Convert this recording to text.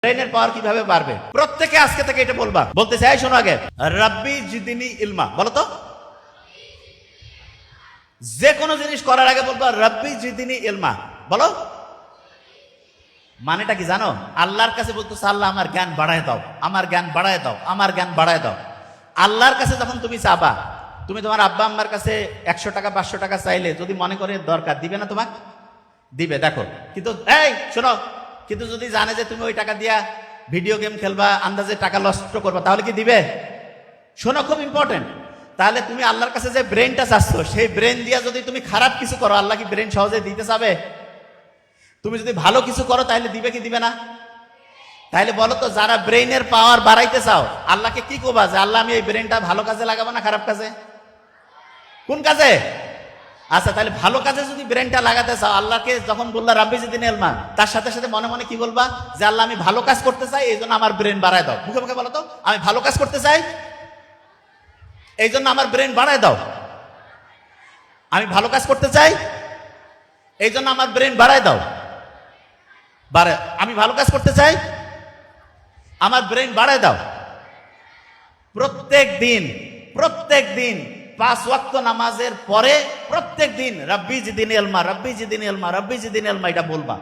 ব্রেনের পাওয়ার কিভাবে বাড়বে? প্রত্যেকে আজকে থেকে এটা বলবা। বলতে চাই, শোনো আগে, রাব্বি জিদিনি ইলমা। বলো তো, যে কোনো জিনিস করার আগে বলবা রাব্বি জিদিনি ইলমা। বলো, মানেটা কি জানো? আল্লাহর কাছে বলতেছো, আল্লাহ আমার জ্ঞান বাড়ায় দাও, আমার জ্ঞান বাড়ায় দাও, আমার জ্ঞান বাড়ায় দাও। আল্লাহর কাছে যখন তুমি চাবা, তুমি তোমার আব্বা আম্মার কাছে 100 টাকা 500 টাকা চাইলে যদি মনে করে দরকার, দিবে না? তোমাকে দিবে। দেখো, কিন্তু এই শোনো, কিন্তু যদি জানে যে তুমি ওই টাকা দিয়া ভিডিও গেম খেলবা, আন্দাজে টাকা নষ্ট করবা, তাহলে কি দিবে? শোনো, খুব ইম্পর্টেন্ট। তাহলে তুমি আল্লাহর কাছে যে ব্রেনটা চাচ্ছ, সেই ব্রেন দিয়া যদি তুমি খারাপ কিছু করো, আল্লাহ কি ব্রেন সহজে দিতে চাবে? তুমি যদি ভালো কিছু করো তাহলে দিবে কি দিবে না? তাহলে বলো তো, যারা ব্রেইনের পাওয়ার বাড়াইতে চাও, আল্লাহকে কি করবা যে আল্লাহ আমি এই ব্রেনটা ভালো কাজে লাগাবো না খারাপ কাজে? কোন কাজে? আচ্ছা, তাহলে ভালো কাজে যদি ব্রেনটা লাগাতে চাও, আল্লাহকে যখন বললা রাব্বি জিদিনি ইলমা, তার সাথে সাথে মনে মনে কি বলবা? যে আল্লাহ আমি ভালো কাজ করতে চাই, এই জন্য আমার ব্রেন বাড়ায় দাও। মুখে মুখে বলো তো, আমি ভালো কাজ করতে চাই, এই জন্য আমার ব্রেন বাড়ায় দাও। আমি ভালো কাজ করতে চাই, এই জন্য আমার ব্রেন বাড়ায় দাও। আমি ভালো কাজ করতে চাই, আমার ব্রেন বাড়ায় দাও। প্রত্যেক দিন 5 ওয়াক্ত নামাজের পরে প্রত্যেক দিন রাব্বি জিদিনি ইলমা, রাব্বি জিদিনি ইলমা, রাব্বি জিদিনি ইলমা, এটা বলবা।